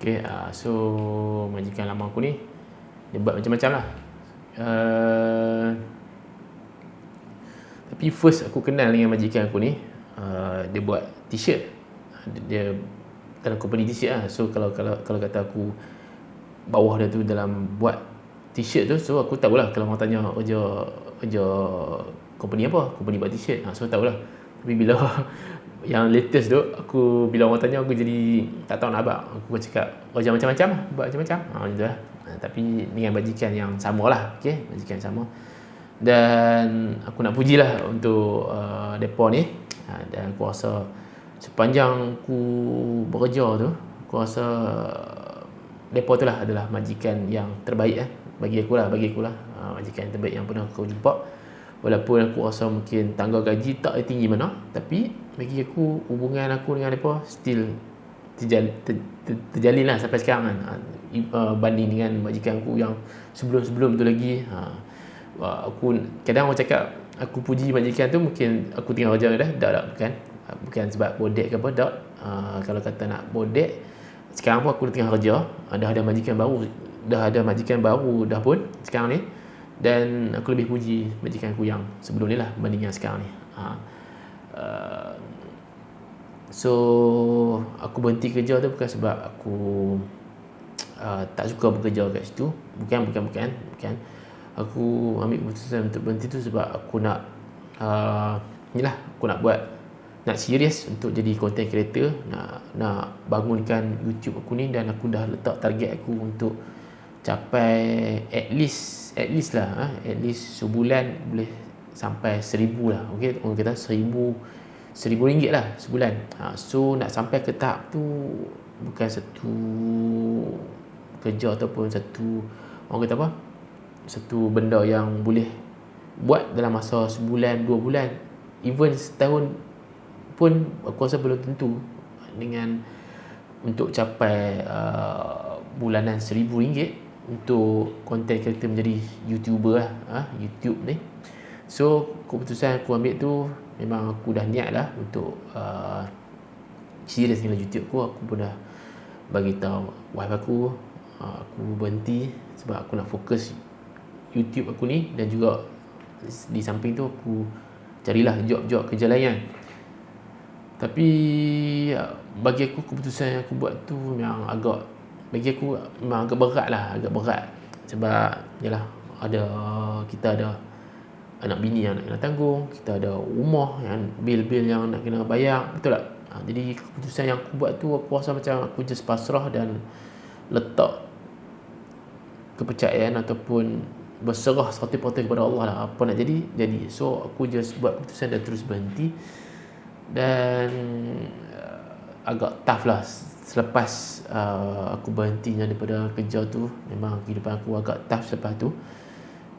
Okay, so majikan lama aku ni dia buat macam-macam lah. Tapi first aku kenal dengan majikan aku ni, dia buat t-shirt. Dia dalam company t-shirt lah. So kalau kata aku bawah dia tu dalam buat t-shirt tu, so aku tahulah kalau orang tanya kerja company apa, company buat t-shirt. So tahulah. Tapi bila yang latest tu, aku bila orang tanya aku jadi tak tahu nak apa. Aku cakap kerja macam-macam lah, buat macam-macam. Macam tu lah. Tapi dengan majikan yang sama lah, okay? Majikan yang sama. Dan aku nak pujilah untuk depa ni. Dan aku rasa sepanjang aku bekerja tu, aku rasa depa tu lah adalah majikan yang terbaik bagi aku lah. Majikan yang terbaik yang pernah aku jumpa. Walaupun aku rasa mungkin tangga gaji tak tinggi mana, tapi bagi aku hubungan aku dengan depa still terjalin lah sampai sekarang kan. Banding dengan majikan aku yang sebelum-sebelum tu lagi. Aku kadang orang cakap aku puji majikan tu mungkin aku tinggal kerja dah bukan sebab bodek ke apa, dak. Kalau kata nak bodek, sekarang pun aku dah tengah kerja, dah ada majikan baru dah pun sekarang ni. Dan aku lebih puji majikan aku yang sebelum ni lah berbanding yang sekarang ni. So aku berhenti kerja tu bukan sebab aku tak suka bekerja kat situ. Bukan. Aku ambil keputusan untuk berhenti tu sebab aku nak aku nak serius untuk jadi content creator, nak bangunkan YouTube aku ni. Dan aku dah letak target aku untuk capai at least sebulan boleh sampai 1,000 lah. Okey, orang kata 1,000 ringgit lah sebulan. So nak sampai ke tahap tu bukan satu kerja ataupun satu, orang kata apa, satu benda yang boleh buat dalam masa sebulan, 2 bulan, even setahun pun aku rasa belum tentu. Dengan untuk capai bulanan RM1,000 untuk content creator menjadi YouTuber lah, YouTube ni. So keputusan aku ambil tu memang aku dah niat lah untuk serius dengan YouTube aku. Aku pun dah bagi tahu wife aku berhenti sebab aku nak fokus YouTube aku ni. Dan juga di samping tu aku carilah job kerja lain. Tapi bagi aku keputusan yang aku buat tu memang agak berat sebab yalah, kita ada anak bini yang nak kena tanggung, kita ada rumah yang bil-bil yang nak kena bayar, betul tak? Jadi keputusan yang aku buat tu, aku rasa macam aku just pasrah dan letak kepercayaan ataupun berserah 100% kepada Allah lah. Apa nak jadi. So aku just buat keputusan dan terus berhenti. Dan agak tough lah selepas aku berhenti daripada kerja tu. Memang kehidupan aku agak tough selepas tu.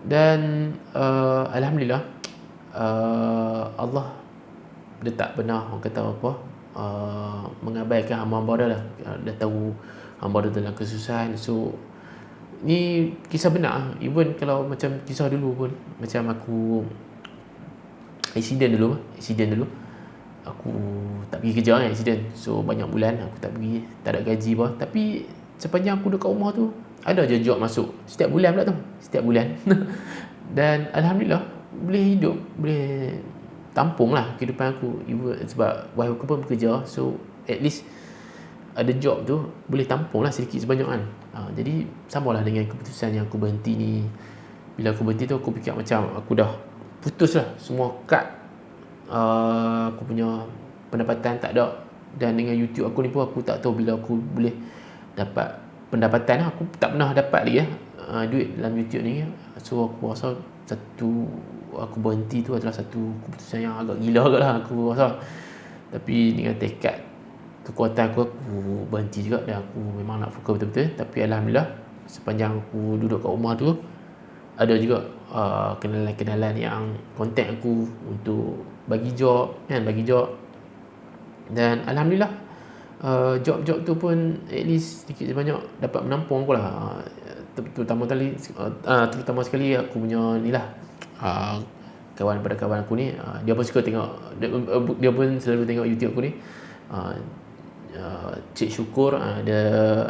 Dan Alhamdulillah, Allah dia tak pernah, orang kata apa, mengabaikan hamba-hamba dia lah. Dia tahu hamba dia dalam kesusahan. So ni kisah benar. Even kalau macam kisah dulu pun, macam aku accident dulu aku tak pergi kerja kan, accident. So banyak bulan aku tak pergi, tak ada gaji pun. Tapi sepanjang aku dekat rumah tu, ada je job masuk setiap bulan pula tu, setiap bulan. Dan Alhamdulillah boleh hidup, boleh tampung lah kehidupan aku. Sebab wife aku pun bekerja, so at least ada job tu boleh tampung lah sedikit sebanyak kan. Jadi samalah dengan keputusan yang aku berhenti ni. Bila aku berhenti tu, aku fikir macam aku dah putus lah, semua cut. Aku punya pendapatan tak ada. Dan dengan YouTube aku ni pun, aku tak tahu bila aku boleh dapat pendapatan. Aku tak pernah dapat lagi duit dalam YouTube ni. So aku rasa aku berhenti tu adalah satu keputusan yang agak gila agak lah aku rasa. Tapi dengan tekad, kekuatan aku berhenti juga. Dan aku memang nak fokus betul-betul. Tapi Alhamdulillah, sepanjang aku duduk kat rumah tu, ada juga kenalan-kenalan yang contact aku untuk bagi job. Dan Alhamdulillah, job-job tu pun at least sedikit sebanyak dapat menampung aku lah. Terutama sekali aku punya ni lah, kawan aku ni, dia pun suka tengok, dia pun selalu tengok YouTube aku ni. Cik Syukur, dia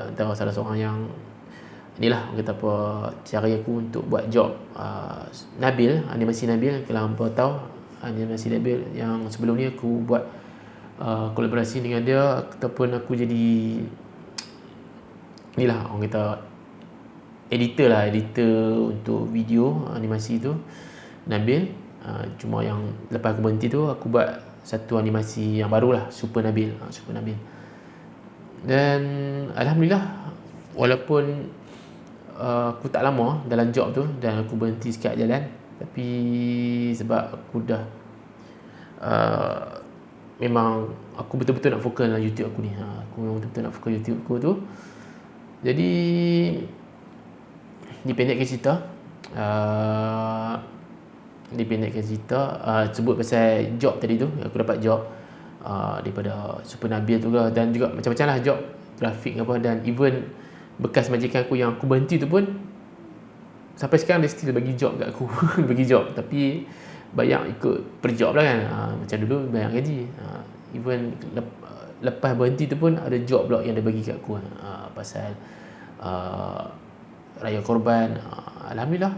antara salah seorang yang inilah orang kata apa, cara aku untuk buat job. Nabil, animasi Nabil, kalau hampa tahu animasi Nabil yang sebelum ni aku buat kolaborasi dengan dia, ataupun aku jadi inilah orang kata editor untuk video animasi tu, Nabil. Cuma yang lepas aku berhenti tu, aku buat satu animasi yang baru lah, Super Nabil. Dan alhamdulillah, walaupun aku tak lama dalam job tu dan aku berhenti sekat jalan, tapi sebab aku dah memang aku betul-betul nak fokus dalam YouTube aku ni. Aku memang betul-betul nak fokus YouTube aku tu. Jadi dipendekkan cerita, sebut pasal job tadi tu, aku dapat job daripada Super Nabil tu lah, dan juga macam-macam lah job grafik apa, dan even bekas majikan aku yang aku berhenti tu pun sampai sekarang dia still bagi job kat aku. Bagi job, tapi bayar ikut per job lah kan. Macam dulu bayar gaji. Even lepas berhenti tu pun ada job pula yang dia bagi kat aku, pasal Raya Korban. Alhamdulillah,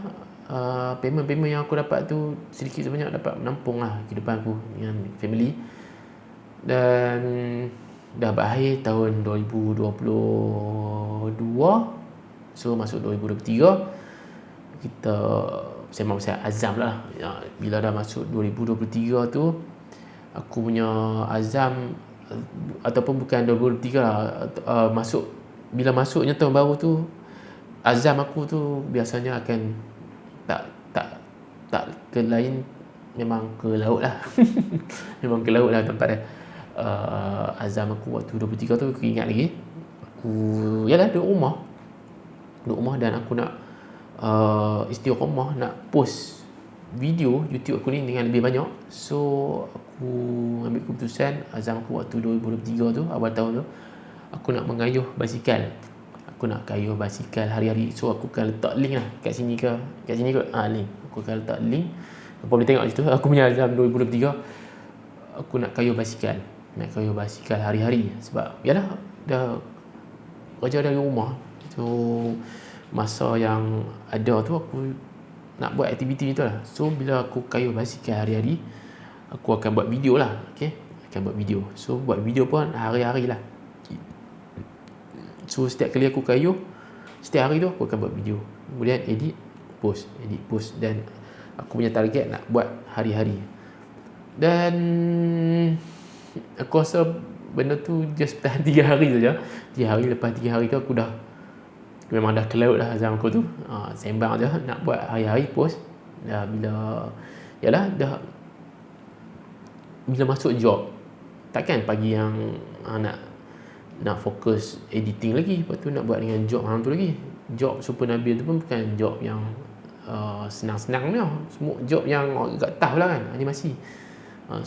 payment yang aku dapat tu sedikit sebanyak dapat menampung lah kehidupan aku dengan family. Dan dah berakhir tahun 2022, so masuk 2023 kita sembang pasal azam lah. Bila dah masuk 2023 tu, aku punya azam, ataupun bukan 2023 lah, bila masuknya tahun baru tu, azam aku tu biasanya akan tak ke lain, memang ke laut lah. Memang ke laut lah tempat dia. Azam aku waktu 23 tu, aku ingat lagi, aku duduk rumah dan aku nak istiqamah, nak post video YouTube aku ni dengan lebih banyak. So aku ambil keputusan, azam aku waktu 2023 tu, awal tahun tu, aku nak mengayuh basikal. Hari-hari. So aku akan letak link lah kat sini kot. Link. Aku akan letak link. Kau boleh tengok situ. Aku punya azam 2023, aku nak kayuh basikal. Hari-hari. Sebab yalah, dah kerja dari rumah. So masa yang ada tu aku nak buat aktiviti tu lah. So bila aku kayuh basikal hari-hari, aku akan buat video lah. So buat video pun hari-hari lah. So setiap kali aku kayuh, setiap hari tu aku akan buat video, kemudian edit post. Dan aku punya target nak buat hari-hari. Dan aku rasa benda tu just tahan 3 hari saja. 3 hari, lepas 3 hari tu aku dah memang dah ke laut lah azam aku tu. Sembang je nak buat hari-hari post. Bila masuk job, takkan pagi yang nak fokus editing lagi, lepas tu nak buat dengan job tu lagi. Job Super Nabil tu pun bukan job yang senang-senang ni. Semua job yang agak tough lah kan, animasi.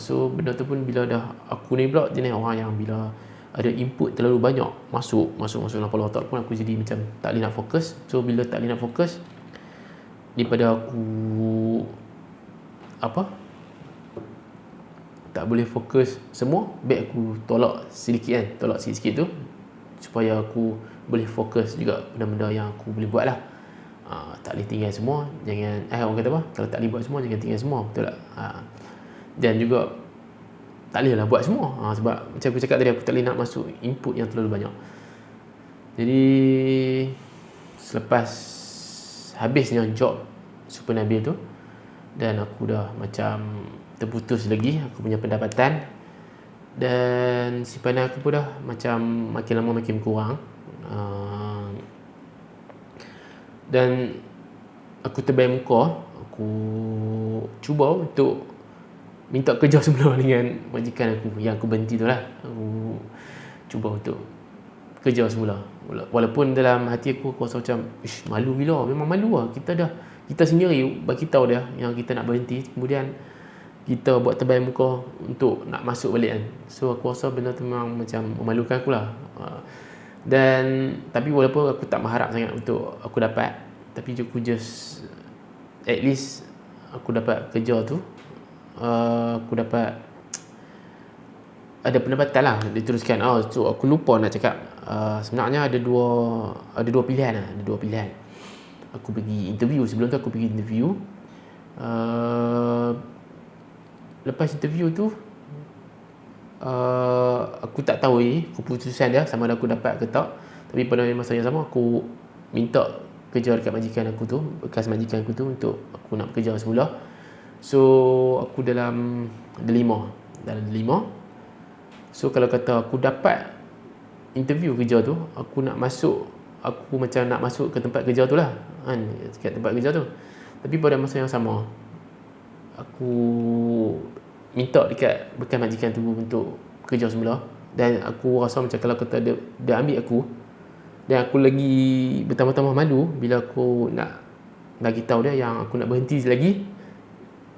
So benda tu pun, bila dah aku ni pula jenis orang yang bila ada input terlalu banyak masuk dalam kepala otak pun, aku jadi macam tak boleh nak fokus. So bila tak boleh nak fokus, daripada aku tak boleh fokus semua, baik aku tolak sikit-sikit tu, supaya aku boleh fokus juga benda-benda yang aku boleh buat lah. Tak boleh tinggal semua. Jangan, orang kata apa, kalau tak boleh buat semua, jangan tinggal semua. Betul tak? Dan juga tak boleh lah buat semua. Sebab macam aku cakap tadi, aku tak boleh nak masuk input yang terlalu banyak. Jadi selepas habisnya job Super Nabil tu, dan aku dah macam terputus lagi aku punya pendapatan, dan simpanan aku pun dah macam makin lama makin kurang. Dan aku terbayar muka, aku cuba untuk minta kerja semula dengan majikan aku yang aku berhenti tu lah. Aku cuba untuk kerja semula, walaupun dalam hati aku rasa macam malu gila. Memang malu lah. Kita sendiri bagi tahu dia yang kita nak berhenti, kemudian kita buat terbayar muka untuk nak masuk balik kan. So aku rasa benda tu memang macam memalukan aku lah. Dan tapi walaupun aku tak mengharap sangat untuk aku dapat, tapi aku just at least aku dapat kerja tu, aku dapat ada pendapatan lah diteruskan. So aku lupa nak cakap, sebenarnya ada dua pilihan lah. Ada dua pilihan. Aku pergi interview. Sebelum tu aku pergi interview. Lepas interview tu, aku tak tahu keputusan dia sama ada aku dapat ke tak. Tapi pada masa yang sama aku minta kerja dekat majikan aku tu, bekas majikan aku tu, untuk aku nak bekerja semula. So aku dalam delima. So kalau kata aku dapat interview kerja tu, aku macam nak masuk ke tempat kerja tu lah kan, kat tempat kerja tu. Tapi pada masa yang sama, aku minta dekat bekas majikan tu untuk kerja semula. Dan aku rasa macam kalau kata dia ambil aku, dan aku lagi bertambah-tambah malu bila aku nak bagi tahu dia yang aku nak berhenti lagi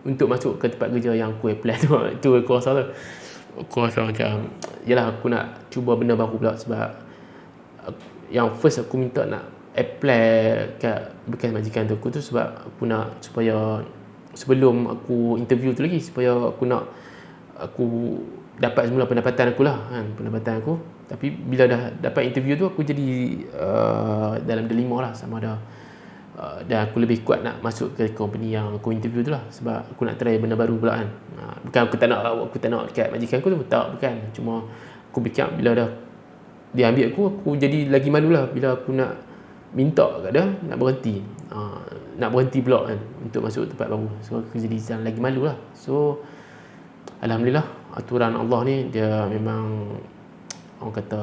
untuk masuk ke tempat kerja yang aku apply tu. Itu aku rasa macam, yalah, aku nak cuba benda baru pula. Sebab yang first aku minta nak apply kat bekas majikan tu sebab aku nak, supaya sebelum aku interview tu lagi, supaya aku dapat semula pendapatan aku lah kan, pendapatan aku. Tapi bila dah dapat interview tu, aku jadi dalam delima lah sama ada, dan aku lebih kuat nak masuk ke company yang aku interview tu lah. Sebab aku nak try benda baru pula kan. Bukan aku tak nak dekat majikan aku tu, tak, bukan. Cuma aku fikir bila dah dia ambil aku jadi lagi malu lah bila aku nak minta kat dia nak berhenti. Nak berhenti pula kan untuk masuk tempat baru. So aku jadi lagi malu lah. So alhamdulillah, aturan Allah ni dia memang, orang kata,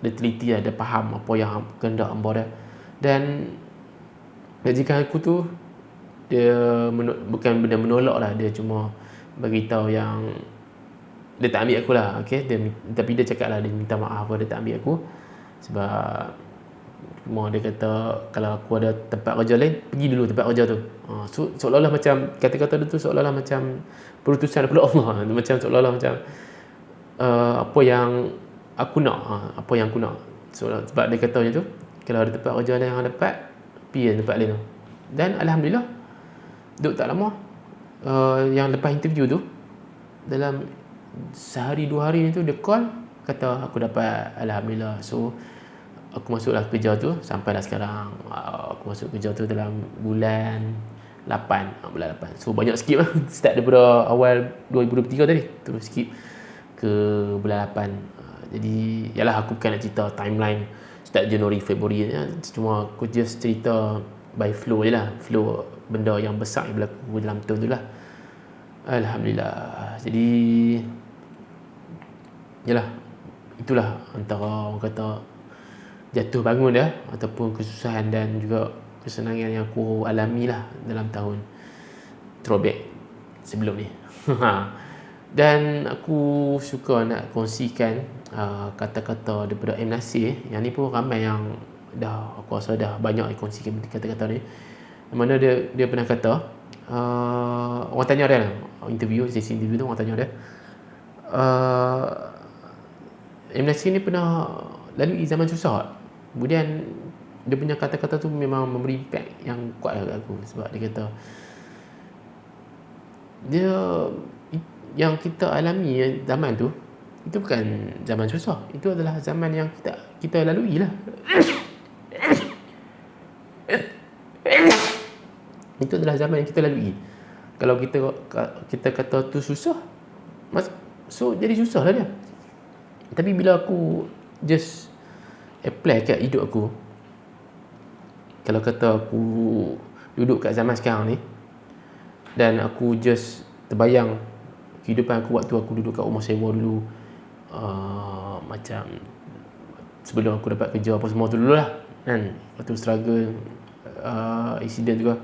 dia teliti lah, dia faham apa yang kehendak hamba dia. Dan majikan aku tu, dia bukan benda menolak lah, dia cuma bagi tahu yang dia tak ambil aku lah, okay? Tapi dia cakap lah, dia minta maaf kalau dia tak ambil aku. Sebab cuma dia kata kalau aku ada tempat kerja lain, pergi dulu tempat kerja tu. So seolah-olah macam kata-kata dia tu seolah-olah macam perutusan daripada Allah. Macam seolah-olah macam apa yang aku nak. Sebab dia kata macam tu, kalau ada tempat kerja lain yang dapat, pergi tempat lain tu. Dan alhamdulillah, duduk tak lama, yang lepas interview tu, dalam sehari 2 hari ni tu, dia call, kata aku dapat, alhamdulillah. So aku masuklah kerja tu, sampailah sekarang. Aku masuk kerja tu dalam bulan 8. So banyak skip lah. Start daripada awal 2023 tadi, terus skip ke bulan 8. Jadi yalah, aku bukan nak cerita timeline start Januari, Februari ya. Cuma aku just cerita by flow je lah. Flow benda yang besar yang berlaku dalam tahun tu lah. Alhamdulillah. Jadi yalah, itulah antara, orang kata, jatuh bangun dia ataupun kesusahan dan juga kesenangan yang aku alami lah dalam tahun throwback sebelum ni. Dan aku suka nak kongsikan kata-kata daripada M. Nasir. Yang ni pun ramai yang aku rasa dah banyak yang kongsikan kata-kata ni. Mana dia pernah kata, orang tanya dia lah, sesi interview tu, orang tanya dia, M. Nasir ni pernah lalui zaman susah tak? Kemudian dia punya kata-kata tu memang memberi impact yang kuat lah kat aku. Sebab dia kata, dia yang kita alami zaman tu, itu bukan zaman susah, itu adalah zaman yang kita lalui lah. Itu adalah zaman yang kita lalui. Kalau kita kata tu susah, so jadi susah lah dia. Tapi bila aku just apply kat hidup aku, kalau kata aku duduk kat zaman sekarang ni, dan aku just terbayang kehidupan aku waktu aku duduk kat rumah sewa dulu, macam sebelum aku dapat kerja apa semua tu dulu lah kan, waktu struggle, accident juga,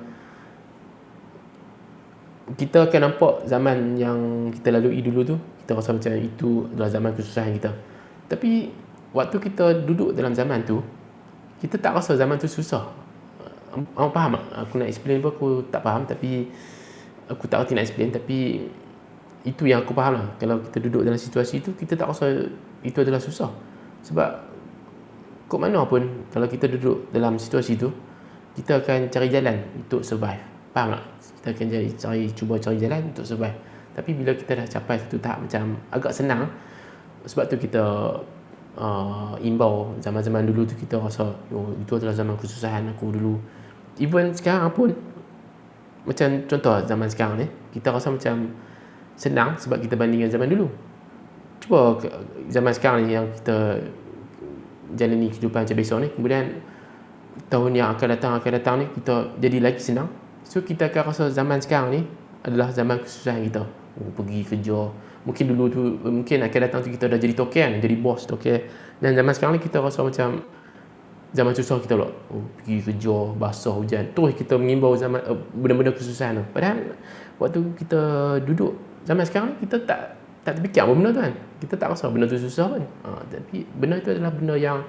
kita akan nampak zaman yang kita lalui dulu tu, kita rasa macam itu adalah zaman kesusahan kita. Tapi waktu kita duduk dalam zaman tu, kita tak rasa zaman tu susah. Awak faham tak? Aku nak explain pun aku tak faham, tapi aku tak reti nak explain, tapi itu yang aku faham lah. Kalau kita duduk dalam situasi tu, kita tak rasa itu adalah susah. Sebab kok mana pun, kalau kita duduk dalam situasi tu, kita akan cari jalan untuk survive. Faham tak? Kita akan cuba cari jalan untuk survive. Tapi bila kita dah capai satu tahap macam agak senang, Sebab tu kita imbau zaman-zaman dulu tu kita rasa itu adalah zaman kesusahan aku dulu. Even sekarang pun macam contoh zaman sekarang ni kita rasa macam senang sebab kita bandingkan zaman dulu. Cuba zaman sekarang ni yang kita jalani kehidupan macam besok ni, kemudian tahun yang akan datang ni kita jadi lagi senang. So kita akan rasa zaman sekarang ni adalah zaman kesusahan kita. Pergi kerja, mungkin dulu tu, mungkin akan datang tu kita dah jadi token, jadi bos token. Dan zaman sekarang ni kita rasa macam zaman susah kita pula. Pergi kerja, basah, hujan, terus kita mengimbau zaman benda-benda kesusahan tu. Padahal waktu kita duduk zaman sekarang ni kita tak terfikir apa benda tu kan. Kita tak rasa benda tu susah pun. Tapi benda tu adalah benda yang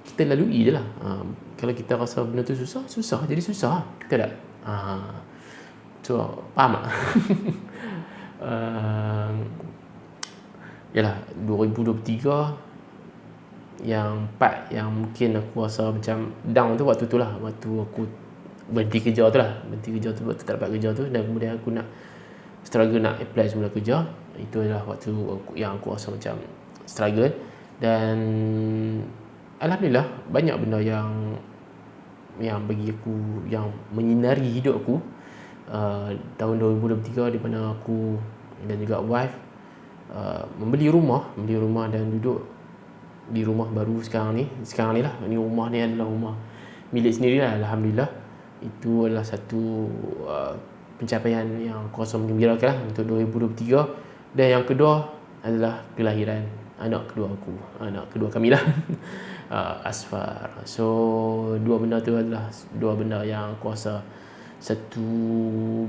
kita lalui je lah. Kalau kita rasa benda tu susah jadi susah. Betul tak? So, faham tak? Yalah, 2023 yang part yang mungkin aku rasa macam down tu waktu tu lah. Waktu aku berhenti kerja tu lah. Waktu tak dapat kerja tu. Dan kemudian aku nak struggle nak apply semula kerja. Itu adalah waktu yang aku rasa macam struggle. Dan alhamdulillah banyak benda yang bagi aku, yang menyinari hidup aku tahun 2023, di mana aku dan juga wife membeli rumah dan duduk di rumah baru sekarang ni lah. Ini rumah ni adalah rumah milik sendiri lah, alhamdulillah. Itu adalah satu pencapaian yang aku rasa menggembirakan lah untuk 2023. Dan yang kedua adalah kelahiran anak kedua kami lah. Asfar. So dua benda tu adalah dua benda yang aku rasa satu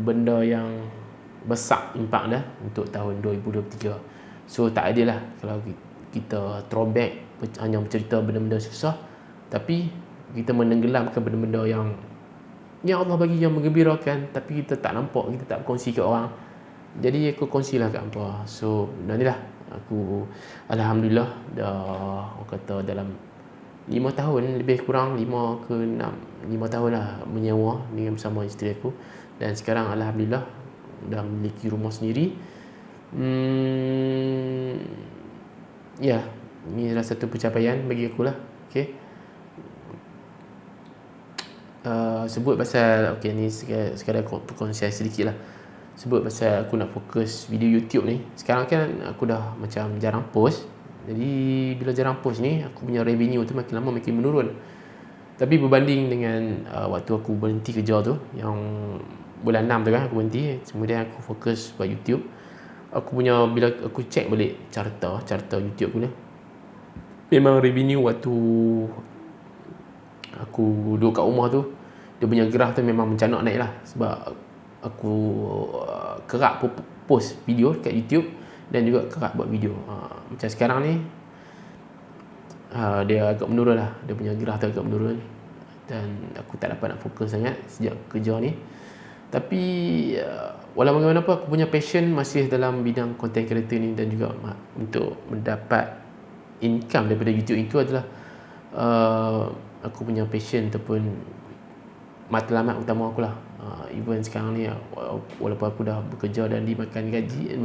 benda yang besar impak dah untuk tahun 2023. So tak adil lah kalau kita throwback hanya bercerita benda-benda susah, tapi kita menenggelamkan benda-benda yang Allah bagi yang menggembirakan, tapi kita tak nampak, kita tak kongsi ke orang. Jadi aku kongsilah kat hampa. So benda ni lah aku alhamdulillah dah, orang kata dalam 5 tahun lebih kurang, 5 ke 6, 5 tahun lah menyewa dengan bersama isteri aku. Dan sekarang alhamdulillah dah memiliki rumah sendiri. Ya, ini adalah satu pencapaian bagi aku lah. Okay. Sebut pasal, okay, ni sekadar perkongsian sedikit lah. Sebut pasal aku nak fokus video YouTube ni. Sekarang kan aku dah macam jarang post. Jadi bila jarang post ni, aku punya revenue tu makin lama makin menurun. Tapi berbanding dengan waktu aku berhenti kerja tu, yang bulan 6 tu kan aku berhenti, kemudian aku fokus buat YouTube. Aku punya, bila aku check balik carta YouTube aku ni, memang revenue waktu aku duduk kat rumah tu, dia punya graf tu memang mencanak naik lah. Sebab aku kerap post video kat YouTube dan juga kerap buat video. Macam sekarang ni dia agak menurun lah, dia punya graf tu agak menurun. Dan aku tak dapat nak fokus sangat sejak kerja ni. Tapi walau bagaimanapun aku punya passion masih dalam bidang content creator ni. Dan juga untuk mendapat income daripada YouTube itu adalah aku punya passion ataupun matlamat utama aku lah. Even sekarang ni walaupun aku dah bekerja dan makan gaji,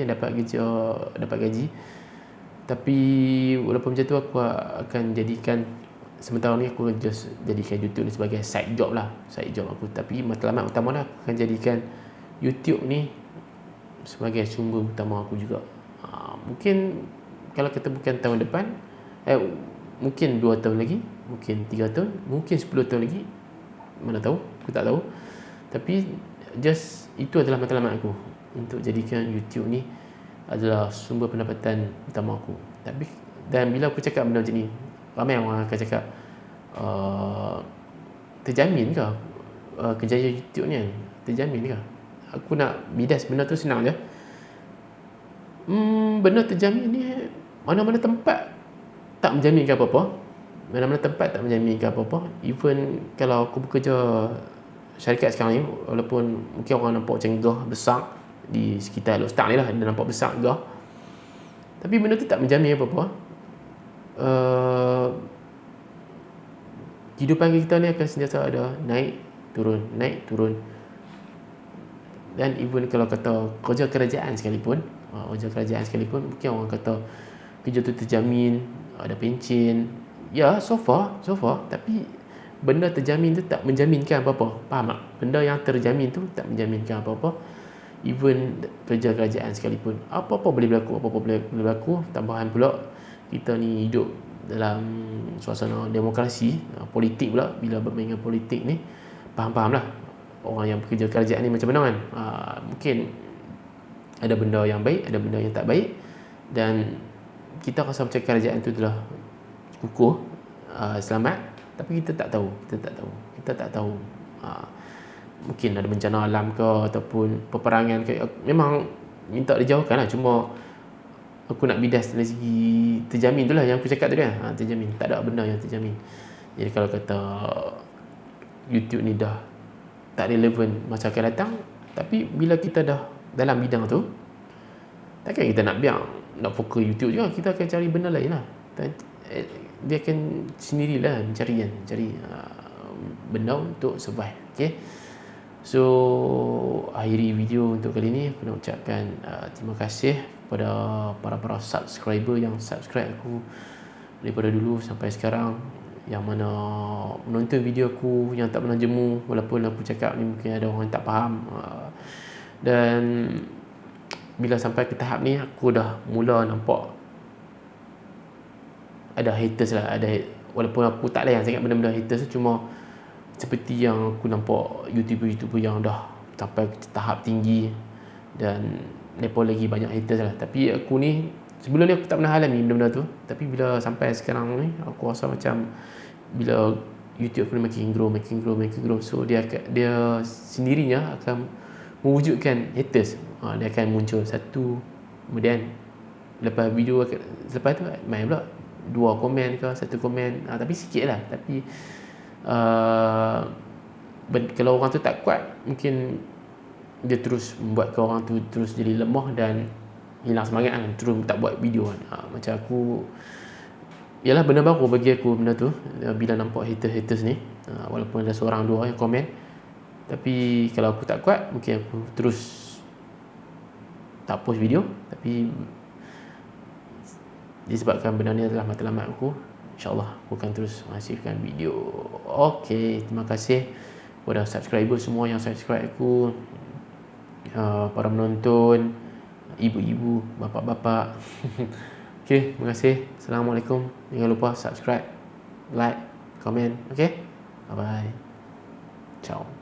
dapat gaji, tapi walaupun macam tu aku akan jadikan sementara ni, aku just jadikan YouTube ni sebagai side job aku. Tapi matlamat utama lah, aku akan jadikan YouTube ni sebagai sumber utama aku juga. Mungkin kalau kita bukan tahun depan, mungkin 2 tahun lagi, mungkin 3 tahun, mungkin 10 tahun lagi, mana tahu, aku tak tahu. Tapi just itu adalah matlamat aku, untuk jadikan YouTube ni adalah sumber pendapatan utama aku. Tapi dan bila aku cakap benda macam ni, ramai orang akan cakap, terjamin ke kejayaan YouTube ni kan? Terjamin ke? Aku nak bidas benda tu senang je. Benda terjamin ni, mana-mana tempat tak menjaminkan apa-apa. Mana-mana tempat tak menjaminkan apa-apa. Even kalau aku bekerja syarikat sekarang ni, walaupun mungkin orang nampak macam gah besar di sekitar Elok Start ni lah, dia nampak besar gah, tapi benda tu tak menjamin apa-apa. Kehidupan kita ni akan sentiasa ada naik turun. Dan even kalau kata kerja kerajaan sekalipun, mungkin orang kata kerja tu terjamin, ada pencen. Ya, so far, tapi benda terjamin tu tak menjaminkan apa-apa. Faham tak? Benda yang terjamin tu tak menjaminkan apa-apa. Even kerja kerajaan sekalipun, apa-apa boleh berlaku, tambahan pula kita ni hidup dalam suasana demokrasi, politik pula. Bila bermain dengan politik ni, faham lah orang yang bekerja kerajaan ni macam mana kan. Mungkin ada benda yang baik, ada benda yang tak baik, dan kita rasa macam kerajaan tu telah kukuh, selamat, tapi kita tak tahu. Mungkin ada bencana alam ke ataupun peperangan ke, memang minta dijauhkan lah. Cuma aku nak bidas dari segi terjamin tu lah yang aku cakap tadi lah. Terjamin, tak ada benda yang terjamin. Jadi kalau kata YouTube ni dah tak relevan masa akan datang, tapi bila kita dah dalam bidang tu, takkan kita nak biar nak fokus YouTube juga. Kita akan cari benda lain lah. Dia akan sendirilah mencari benda untuk survive. Okay. So akhiri video untuk kali ni, aku nak ucapkan terima kasih kepada para subscriber yang subscribe aku daripada dulu sampai sekarang, yang mana menonton video aku, yang tak pernah jemu walaupun aku cakap ni mungkin ada orang yang tak faham. Dan bila sampai ke tahap ni, aku dah mula nampak ada haters lah. Walaupun aku tak layan sangat benda-benda haters, cuma seperti yang aku nampak YouTuber yang dah sampai tahap tinggi, dan mereka lagi banyak haters lah. Tapi aku ni, sebelum ni aku tak pernah alami benda-benda tu, tapi bila sampai sekarang ni, aku rasa macam bila YouTube aku ni makin grow, so dia sendirinya akan mewujudkan haters. Dia akan muncul satu, kemudian lepas video selepas tu main pula 2 komen ke 1 komen, tapi sikit lah. Tapi kalau orang tu tak kuat, mungkin dia terus membuatkan orang tu terus jadi lemah dan hilang semangat kan, terus tak buat video kan. Macam aku, ialah benda baru bagi aku benda tu, bila nampak haters ni. Walaupun ada seorang dua yang komen, tapi kalau aku tak kuat, mungkin aku terus tak post video. Tapi disebabkan benda ni adalah matlamat aku, InsyaAllah aku akan terus menghasilkan video. Okay, terima kasih kepada subscriber semua yang subscribe aku, para menonton, ibu-ibu, bapa-bapa. Okay, terima kasih. Assalamualaikum. Jangan lupa subscribe, like, komen. Okay, bye-bye. Ciao.